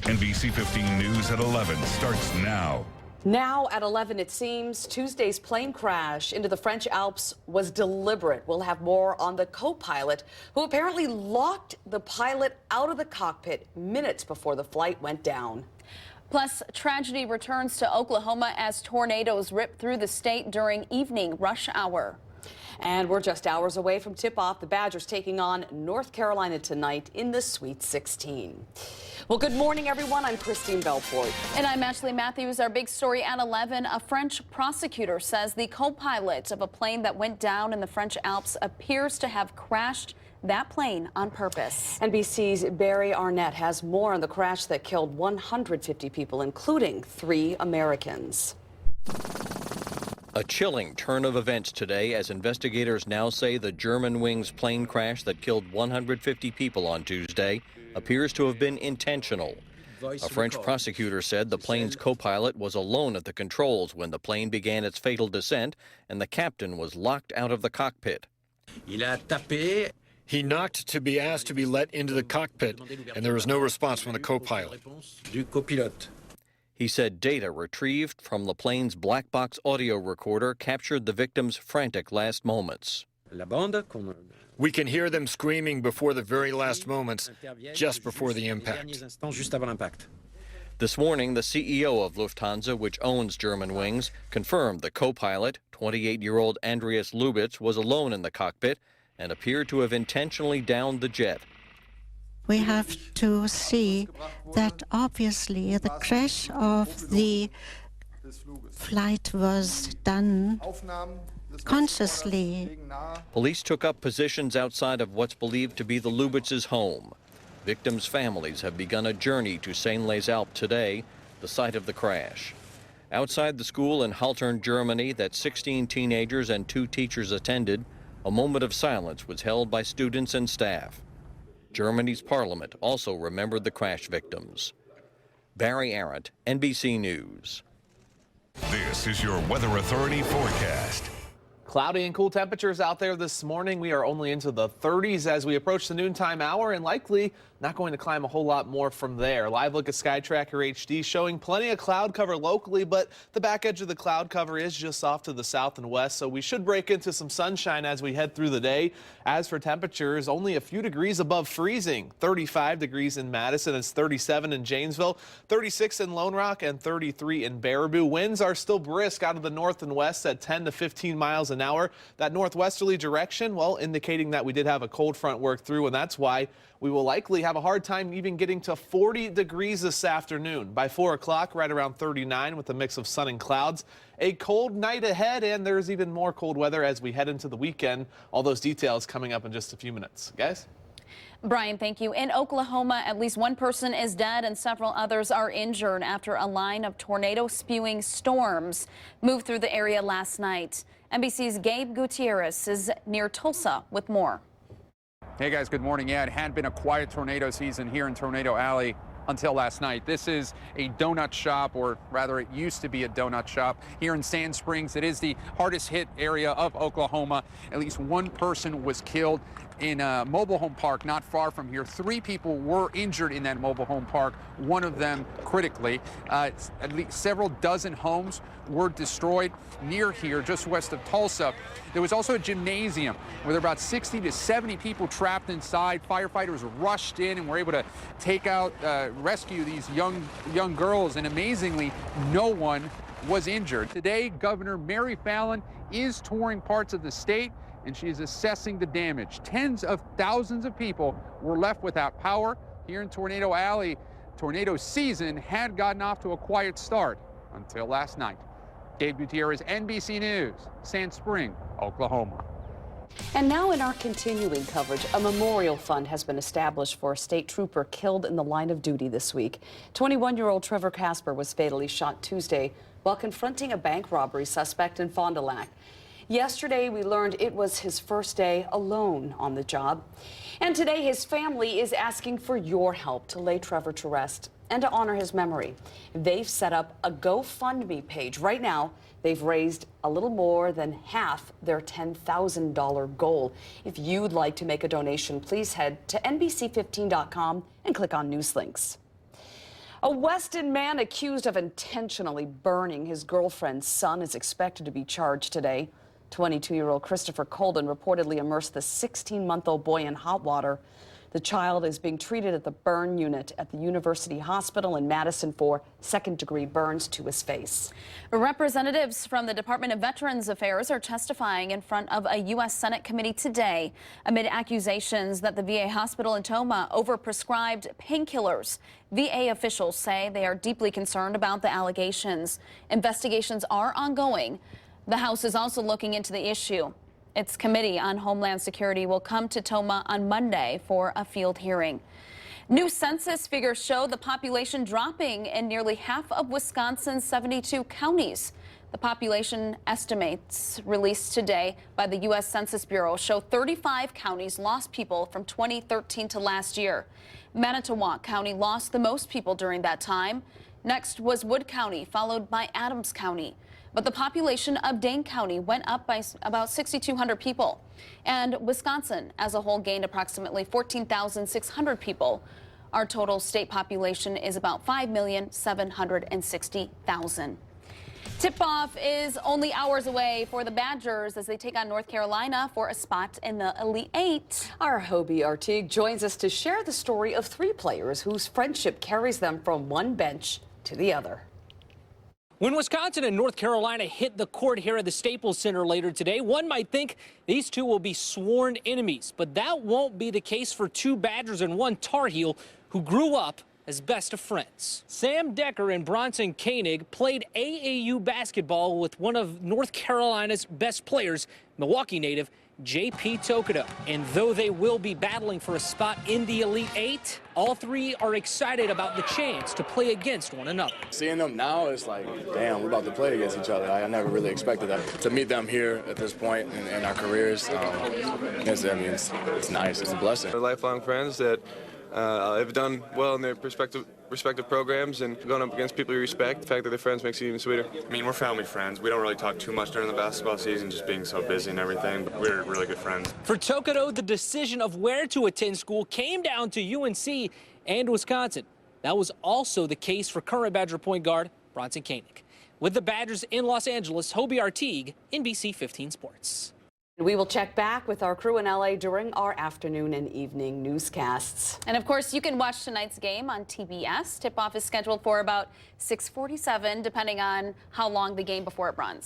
NBC 15 News at 11 starts now. Now at 11, it seems Tuesday's plane crash into the French Alps was deliberate. We'll have more on the co-pilot who apparently locked the pilot out of the cockpit minutes before the flight went down. Plus, tragedy returns to Oklahoma as tornadoes rip through the state during evening rush hour. And we're just hours away from tip-off. The Badgers taking on North Carolina tonight in the Sweet 16. Well, good morning, everyone. I'm Christine Belfort. And I'm Ashley Matthews. Our big story at 11. A French prosecutor says the co-pilot of a plane that went down in the French Alps appears to have crashed that plane on purpose. NBC's Barry Arnett has more on the crash that killed 150 people, including 3 Americans. A chilling turn of events today as investigators now say the Germanwings plane crash that killed 150 people on Tuesday appears to have been intentional. A French prosecutor said the plane's co-pilot was alone at the controls when the plane began its fatal descent and the captain was locked out of the cockpit. He knocked to be asked to be let into the cockpit, and there was no response from the co-pilot. He said data retrieved from the plane's black box audio recorder captured the victim's frantic last moments. We can hear them screaming before the very last moments, just before the impact. This morning, the CEO of Lufthansa, which owns Germanwings, confirmed the co-pilot, 28-year-old Andreas Lubitz, was alone in the cockpit and appeared to have intentionally downed the jet. We have to see that obviously the crash of the flight was done consciously. Police took up positions outside of what's believed to be the Lubitz's home. Victims' families have begun a journey to Sayn-les-Alpes today, the site of the crash. Outside the school in Haltern, Germany, that 16 teenagers and 2 teachers attended, a moment of silence was held by students and staff. Germany's parliament also remembered the crash victims. Barry Arendt, NBC News. This is your Weather Authority forecast. Cloudy and cool temperatures out there this morning. We are only into the 30s as we approach the noontime hour and likely not going to climb a whole lot more from there. Live look at Sky Tracker HD showing plenty of cloud cover locally, but the back edge of the cloud cover is just off to the south and west, so we should break into some sunshine as we head through the day. As for temperatures, only a few degrees above freezing. 35 degrees in Madison, it's 37 in Janesville, 36 in Lone Rock, and 33 in Baraboo. Winds are still brisk out of the north and west at 10 to 15 miles an hour. That northwesterly direction, well, indicating that we did have a cold front work through, and that's why we will likely have a hard time even getting to 40 degrees this afternoon. By 4 o'clock, right around 39 with a mix of sun and clouds. A cold night ahead, and there's even more cold weather as we head into the weekend. All those details coming up in just a few minutes. Guys? Brian, thank you. In Oklahoma, at least 1 person is dead and several others are injured after a line of tornado-spewing storms moved through the area last night. NBC's Gabe Gutierrez is near Tulsa with more. Hey guys, good morning. Yeah, it had been a quiet tornado season here in Tornado Alley until last night. This is a donut shop, or rather it used to be a donut shop here in Sand Springs. It is the hardest hit area of Oklahoma. At least 1 person was killed in a mobile home park not far from here. 3 people were injured in that mobile home park, 1 of them critically. At least several dozen homes were destroyed near here, just west of Tulsa. There was also a gymnasium where there were about 60 to 70 people trapped inside. Firefighters rushed in and were able to take out, rescue these young girls, and amazingly, no one was injured. Today, Governor Mary Fallin is touring parts of the state, and she is assessing the damage. Tens of thousands of people were left without power here in Tornado Alley. Tornado season had gotten off to a quiet start until last night. Gabe Gutierrez, NBC News, Sand Spring, Oklahoma. And now in our continuing coverage, a memorial fund has been established for a state trooper killed in the line of duty this week. 21-year-old Trevor Casper was fatally shot Tuesday while confronting a bank robbery suspect in Fond du Lac. Yesterday, we learned it was his first day alone on the job. And today, his family is asking for your help to lay Trevor to rest and to honor his memory. They've set up a GoFundMe page. Right now, they've raised a little more than half their $10,000 goal. If you'd like to make a donation, please head to NBC15.com and click on News Links. A Weston man accused of intentionally burning his girlfriend's son is expected to be charged today. 22-year-old Christopher Colden reportedly immersed the 16-month-old boy in hot water. The child is being treated at the burn unit at the University Hospital in Madison for second-degree burns to his face. Representatives from the Department of Veterans Affairs are testifying in front of a U.S. Senate committee today amid accusations that the VA hospital in Toma overprescribed painkillers. VA officials say they are deeply concerned about the allegations. Investigations are ongoing. The House is also looking into the issue. Its Committee on Homeland Security will come to Toma on Monday for a field hearing. New census figures show the population dropping in nearly half of Wisconsin's 72 counties. The population estimates released today by the U.S. Census Bureau show 35 counties lost people from 2013 to last year. Manitowoc County lost the most people during that time. Next was Wood County, followed by Adams County. But the population of Dane County went up by about 6,200 people. And Wisconsin as a whole gained approximately 14,600 people. Our total state population is about 5,760,000. Tip-off is only hours away for the Badgers as they take on North Carolina for a spot in the Elite Eight. Our Hobie Artigue joins us to share the story of three players whose friendship carries them from one bench to the other. When Wisconsin and North Carolina hit the court here at the Staples Center later today, one might think these two will be sworn enemies, but that won't be the case for two Badgers and one Tar Heel who grew up as best of friends. Sam Decker and Bronson Koenig played AAU basketball with one of North Carolina's best players, Milwaukee native J.P. Tokoto. And though they will be battling for a spot in the Elite Eight, all three are excited about the chance to play against one another. Seeing them now is like, damn, we're about to play against each other. I never really expected that. To meet them here at this point in our careers, it's nice. It's a blessing. They're lifelong friends that have done well in their respective programs, and going up against people you respect, the fact that they're friends makes it even sweeter. I mean, we're family friends. We don't really talk too much during the basketball season, just being so busy and everything, but we're really good friends. For Tokoto, the decision of where to attend school came down to UNC and Wisconsin. That was also the case for current Badger point guard Bronson Koenig. With the Badgers in Los Angeles, Hobie Artigue, NBC 15 Sports. We will check back with our crew in LA during our afternoon and evening newscasts. And of course, you can watch tonight's game on TBS. Tip-off is scheduled for about 6:47, depending on how long the game before it runs.